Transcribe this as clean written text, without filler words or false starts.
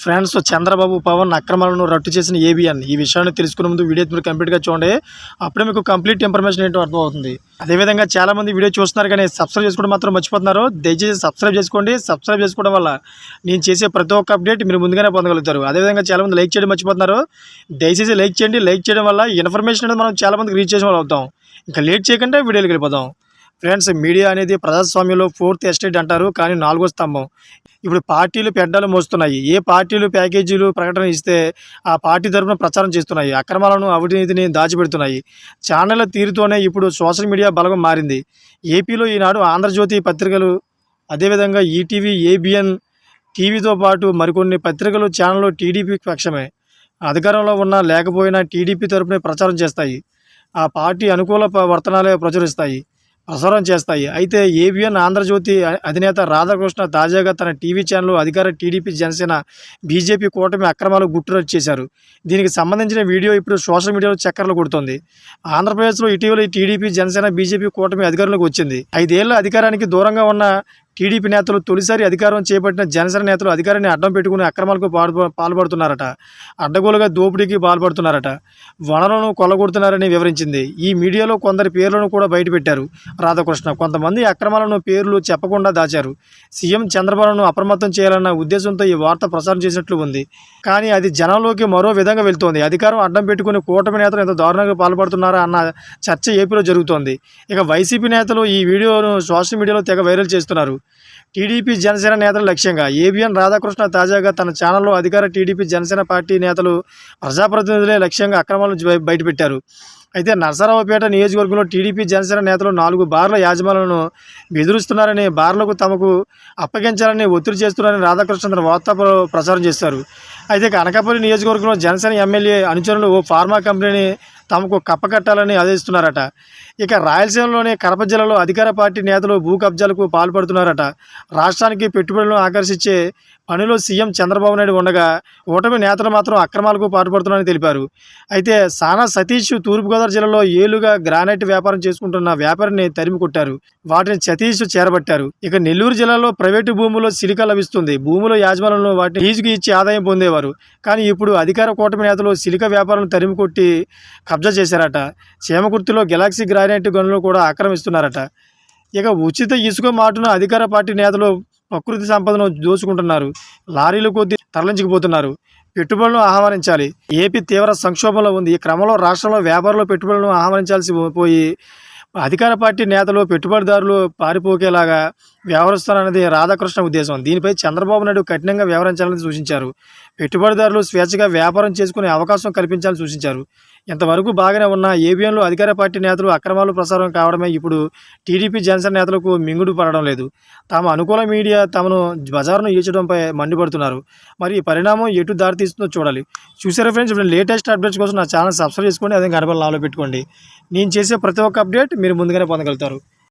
Friends, Chandrababu Pawan అక్రమాలను రట్టు చేసిన ABN ఈ విషయాన్ని తెలుసుకునే ముందు వీడియో మీరు కంప్లీట్గా చూడండి. అప్పుడే మీకు కంప్లీట్ ఇన్ఫర్మేషన్ ఏంటో అర్థమవుతుంది. అదేవిధంగా చాలా మంది వీడియో చూస్తున్నారు కానీ సబ్స్క్రైబ్ చేసుకోవడం మాత్రం మర్చిపోతున్నారు. దయచేసి సబ్స్క్రైబ్ చేసుకోండి. సబ్స్క్రైబ్ చేసుకోవడం వల్ల నేను చేసే ప్రతి ఒక్క అప్డేట్ మీరు ముందుగానే పొందగలుగుతారు. అదేవిధంగా చాలా మంది లైక్ చేయడం మర్చిపోతున్నారు. దయచేసి లైక్ చేయండి. లైక్ చేయడం వల్ల ఇన్ఫర్మేషన్ అనేది మనం చాలా మందికి రీచ్ చేసే వాళ్ళు అవుతాం. ఇంకా లేట్ చేయకుండా వీడియోకి వెళ్ళిపోదాం. ఫ్రెండ్స్, మీడియా అనేది ప్రజాస్వామ్యంలో ఫోర్త్ ఎస్టేట్ అంటారు, కానీ 4వ స్తంభం. ఇప్పుడు పార్టీలు పెడ్డాలు మోస్తున్నాయి. ఏ పార్టీలు ప్యాకేజీలు ప్రకటన ఇస్తే ఆ పార్టీ తరఫున ప్రచారం చేస్తున్నాయి. అక్రమాలను, అవినీతిని దాచిపెడుతున్నాయి. ఛానళ్ల తీరుతోనే ఇప్పుడు సోషల్ మీడియా బలగం మారింది. ఏపీలో ఈనాడు, ఆంధ్రజ్యోతి పత్రికలు, అదేవిధంగా ఈటీవీ, ఏబిఎన్ టీవీతో పాటు మరికొన్ని పత్రికలు, ఛానళ్ళు టీడీపీ పక్షమే. అధికారంలో ఉన్నా లేకపోయినా టీడీపీ తరఫునే ప్రచారం చేస్తాయి. ఆ పార్టీ అనుకూల వర్తనాలే ప్రసారం చేస్తాయి. అయితే ఏబిఎన్ ఆంధ్రజ్యోతి అధినేత రాధాకృష్ణ తాజాగా తన టీవీ ఛానల్ అధికార టీడీపీ, జనసేన, బీజేపీ కూటమి అక్రమాలు గుట్టురట్టు చేశారు. దీనికి సంబంధించిన వీడియో ఇప్పుడు సోషల్ మీడియాలో చక్కర్లు కొడుతోంది. ఆంధ్రప్రదేశ్లో ఇటీవల టీడీపీ, జనసేన, బీజేపీ కూటమి అధికారంలోకి వచ్చింది. 5 ఏళ్ల అధికారానికి దూరంగా ఉన్న టీడీపీ నేతలు తొలిసారి అధికారం చేపట్టిన జనసేన నేతలు అధికారాన్ని అడ్డం పెట్టుకుని అక్రమాలకు పాల్పడుతున్నారట. అడ్డగోలుగా దోపిడీకి పాల్పడుతున్నారట. వనరులను కొల్లగొడుతున్నారని వివరించింది. ఈ మీడియాలో కొందరి పేర్లను కూడా బయటపెట్టారు రాధాకృష్ణ. కొంతమంది అక్రమాలను పేర్లు చెప్పకుండా దాచారు. సీఎం చంద్రబాబును అప్రమత్తం చేయాలన్న ఉద్దేశంతో ఈ వార్త ప్రసారం చేసినట్లు ఉంది. కానీ అది జనంలోకి మరో విధంగా వెళ్తోంది. అధికారం అడ్డం పెట్టుకుని కూటమి నేతలు ఎంత దారుణంగా పాల్పడుతున్నారా అన్న చర్చ ఏపీలో జరుగుతోంది. ఇక వైసీపీ నేతలు ఈ వీడియోను సోషల్ మీడియాలో తెగ వైరల్ చేస్తున్నారు. టీడీపీ, జనసేన నేతల లక్ష్యంగా ఏబిఎన్ రాధాకృష్ణ తాజాగా తన ఛానల్లో అధికార టీడీపీ, జనసేన పార్టీ నేతలు, ప్రజాప్రతినిధులే లక్ష్యంగా అక్రమాలను బయటపెట్టారు. అయితే నరసరావుపేట నియోజకవర్గంలో టీడీపీ, జనసేన నేతలు 4 బార్ల యాజమానులను బెదిరిస్తున్నారని, బార్లకు తమకు అప్పగించాలని ఒత్తిడి చేస్తున్నారని రాధాకృష్ణ తన వార్త ప్రచారం చేశారు. అయితే అనకాపల్లి నియోజకవర్గంలో జనసేన ఎమ్మెల్యే అనుచరులు ఓ ఫార్మా కంపెనీని తమకు కప్పకట్టాలని ఆదేశిస్తున్నారట. ఇక రాయలసీమలోని కడప జిల్లాలో అధికార పార్టీ నేతలు భూ కబ్జాలకు పాల్పడుతున్నారట. రాష్ట్రానికి పెట్టుబడులను ఆకర్షించే పనిలో సీఎం చంద్రబాబు నాయుడు ఉండగా కూటమి నేతలు మాత్రం అక్రమాలకు పాల్పడుతున్నారని తెలిపారు. అయితే సానా సతీష్ తూర్పుగోదావరి జిల్లాలో ఏళ్లుగా గ్రానైట్ వ్యాపారం చేసుకుంటున్న వ్యాపారిని తరిమి కొట్టారు. వాటిని సతీష్ చేరబట్టారు. ఇక నెల్లూరు జిల్లాలో ప్రైవేటు భూముల్లో సిలికా లభిస్తుంది. భూముల యాజమానులను వాటిని లీజుకు ఇచ్చి ఆదాయం పొందేవారు. కానీ ఇప్పుడు అధికార కూటమి నేతలు సిలికా వ్యాపారం తరిమి కొట్టి కబ్జా చేశారట. చీమకుర్తిలో గెలాక్సీ గ్రానైట్ గనులు కూడా ఆక్రమిస్తున్నారట. ఇక ఉచిత ఇసుక మాటున అధికార పార్టీ నేతలు ప్రకృతి సంపదను దోచుకుంటున్నారు. లారీలు కొద్దీ తరలించుకుపోతున్నారు. పెట్టుబడులను ఆహ్వానించాలి. ఏపీ తీవ్ర సంక్షోభంలో ఉంది. ఈ క్రమంలో రాష్ట్రంలో వ్యాపారులు పెట్టుబడులను ఆహ్వానించాల్సి పోయి అధికార పార్టీ నేతలు, పెట్టుబడిదారులు పారిపోకేలాగా వ్యవహరిస్తారన్నది రాధాకృష్ణ ఉద్దేశం. దీనిపై చంద్రబాబు నాయుడు కఠినంగా వ్యవహరించాలని సూచించారు. పెట్టుబడిదారులు స్వేచ్ఛగా వ్యాపారం చేసుకునే అవకాశం కల్పించాలని సూచించారు. ఇంతవరకు బాగానే ఉన్న ఏబిఎన్లో అధికార పార్టీ నేతలు అక్రమాలు ప్రసారం కావడమే ఇప్పుడు టీడీపీ, జనసేన నేతలకు మింగుడు పడడం లేదు. తమ అనుకూల మీడియా తమను బజారును ఈడ్చడంపై మండిపడుతున్నారు. మరి ఈ పరిణామం ఎటు దారితీస్తుందో చూడాలి. చూసారా ఫ్రెండ్స్, ఇప్పుడు లేటెస్ట్ అప్డేట్స్ కోసం నా ఛానల్ సబ్స్క్రైబ్ చేసుకోండి. అదే గడపలు నాలో పెట్టుకోండి. నేను చేసే ప్రతి ఒక్క అప్డేట్ మీరు ముందుగానే పొందగలుగుతారు.